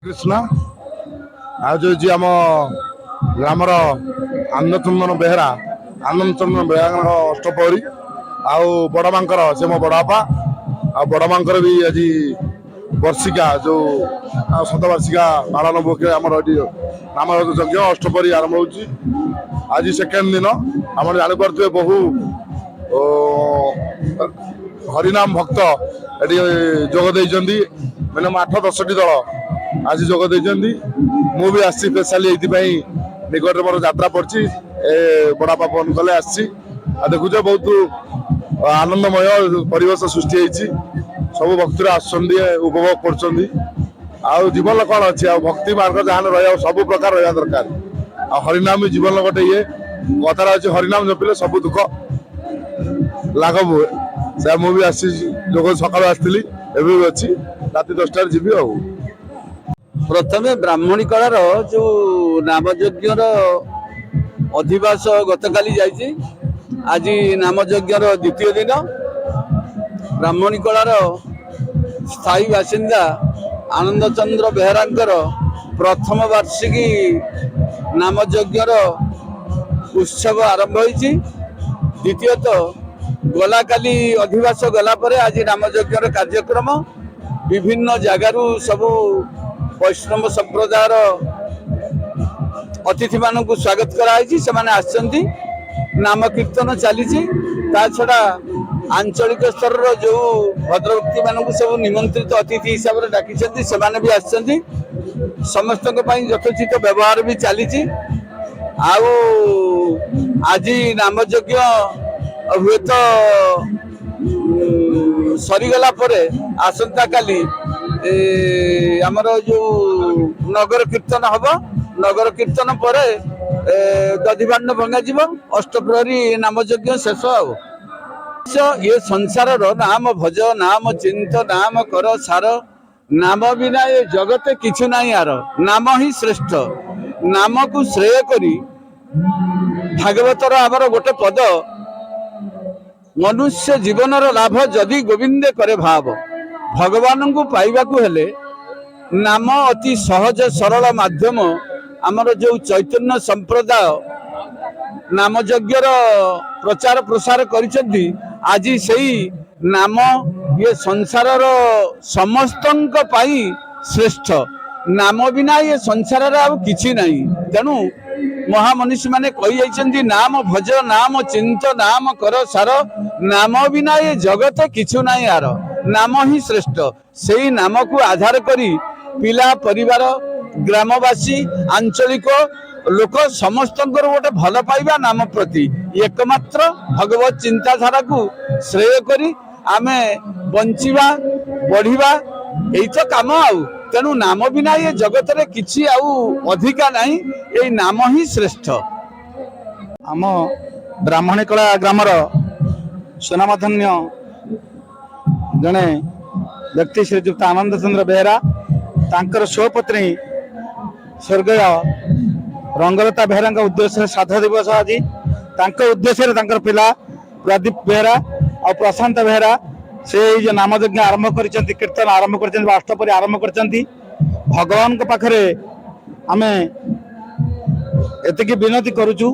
कृष्ण आज जो आम ग्रामर आनंदचंदन बेहरा आनंदचंदन बेहरा अष्टपहरी आउ बड़ मांकर से मो बड़ापा आ बड़ मांकर भी आज वर्षिका जो शतवार्षिका पालन आम नाम यज्ञ अष्टपहरी आरंभ हो आज सेकेंड दिन आम जापारे बहु हरिनाम भक्त ये जोगदे मिनिमम 8-10 दल आज जोगदे मु भी आसी स्पेशली ये निकट मोर यात्रा पड़ी बड़ापा फोन कले देखुच बहुत आनंदमय परिवेश सृष्टि सब भक्ति उपभोग कर जीवन कौन अच्छी भक्ति मार्ग जहाँ रहा सब प्रकार रहा दरकार हरिनाम जीवन गोटे ये कथार अच्छे हरिनाम जपिले सब दुख लाघव हुए से मुझे आसी जो सका आसती एवं अच्छी रात 10 जीवी आ प्रथमे ब्राह्मणी कलार जो नामयज्ञ अधिवास गतकाली जाइए आज नामयज्ञ द्वितीय दिन ब्राह्मणी कलार स्थायी बासिंदा आनंद चंद्र बेहरांकर प्रथम वार्षिकी नामयज्ञ उत्सव आरंभ होइछि। द्वितीयतः गला काली अधिवास गला परे आज नामयज्ञ कार्यक्रम विभिन्न जगारू सबू वैष्णव संप्रदायर अतिथि मान स्वागत कराई नाम कीर्तन चली छड़ा आंचलिक स्तर जो भद्रभक्ति मान सब निमंत्रित अतिथि हिसाब से डाकी से भी आसछन्ति समस्त यथोचित व्यवहार भी चली आज नामयज्ञ हुए तो सरीगला परे आसंता काली आमर जो नगर कीर्तन हम नगर कीर्तन पर दधिभाण्ड भंगा जीव अष्टप्रहरी नामयज्ञ शेष ये संसार नाम भज नाम चिंत नाम कर सार नाम बिना ये जगत किछु नहीं यार नाम ही श्रेष्ठ नाम को श्रेय करी भागवतर आमर गोटे पद मनुष्य जीवनर लाभ जदि गोविंदे करे भाव भगवान को पाइबा को हेले नाम अति सहज सरल माध्यम आमर जो चैतन्य संप्रदाय नामयज्ञ प्रचार प्रसार करिसेंती आज सही नाम ये संसार समस्तंक पाई श्रेष्ठ नाम बिना ये संसार किछि नहीं तेणु महामनुष्य माने कही जाइछन्ती नाम भज नाम चिंत नाम कर सार नाम बिना ये जगत किछु नहीं यार नाम ही श्रेष्ठ सेही नाम को आधार करी पिला परिवार ग्रामवासी आंचलिक लोक समस्त गोटे भल पाइबा नाम प्रति एकमात्र भगवत चिंताधारा को श्रेय करी आमे बंचिबा बढ़िबा यही तो काम आउ तेणु नाम बिना ये जगत रे किछि आउ अधिका नहीं ये नाम ही श्रेष्ठ। आम ब्राह्मणी कला ग्रामर सुनामधन्य जड़े व्यक्ति श्रीजुक्त आनंद चंद्र बेहरा तांकर स्वपत्नी स्वर्गीय रंगलता बेहरा उद्देश्य श्राद्ध दिवस आज उद्देश्य पिला प्रदीप बेहरा और प्रशांत बेहरा से जो नामयज्ञ आरंभ कर कीर्तन आरंभ कर अष्टपहरी आरंभ कर भगवान के पाखरे आमे एतिकी विनती करुचु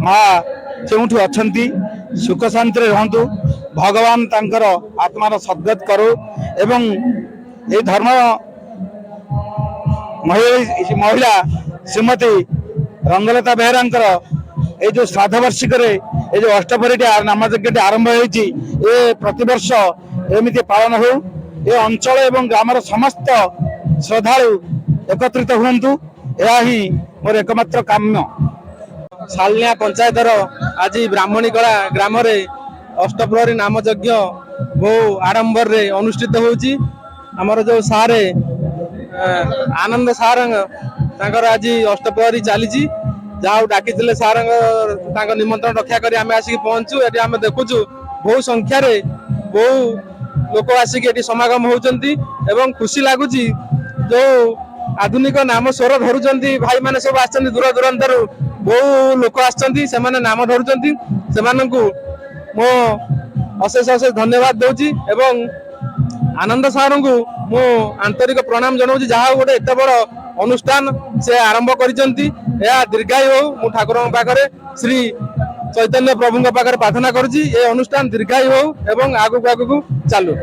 माँ जो अच्छी सुख शांति रहतु भगवान तांकर आत्मार सद्गत करू एवं ये धर्म महिला श्रीमती रंगलता बेहरा ये जो श्राद्ध वार्षिक ये जो अष्टपहरी नामयज्ञ आरंभ होती प्रतिवर्ष एमती पालन हो ये अंचल एवं ग्रामर समस्त श्रद्धालु एकत्रित हुंतु यह ही मोर एकमात्र काम्य। सालनिया पंचायतर आज ब्राह्मणी कला ग्राम अष्टप्रहरी नामयज्ञ बहु आडंबर रे अनुष्ठित होउची हमर जो सारे आनंद सार आज अष्टप्रहरी चली जहाँ डाकी सार निमंत्रण रक्षा कर आम आसिक पहुंचू ये आम देखुचु बहु संख्यार बहु लोक आसिक समागम होती एवं खुशी लगुच जो आधुनिक नाम स्वर धरुंच भाई मैंने सब आ दूर दूरांतर बहु लोक आसने नाम धरुंच से मो अशेष अशेष धन्यवाद दूची एवं ଆନନ୍ଦ ସାରଙ୍କୁ ମୁଁ ଆନ୍ତରିକ ପ୍ରଣାମ ଜଣାଉଛି, ଯାହା ହଉ ଗୋଟେ ଏତେ ବଡ ଅନୁଷ୍ଠାନ ସେ ଆରମ୍ଭ କରିଛନ୍ତି। ଏହା ଦୀର୍ଘାୟୁ ହଉ, ମୁଁ ଠାକୁରଙ୍କ ପାଖରେ ଶ୍ରୀ ଚୈତନ୍ୟ ପ୍ରଭୁଙ୍କ ପାଖରେ ପ୍ରାର୍ଥନା କରୁଛି ଏ ଅନୁଷ୍ଠାନ ଦୀର୍ଘାୟୁ ହଉ ଏବଂ ଆଗକୁ ଆଗକୁ ଚାଲୁ।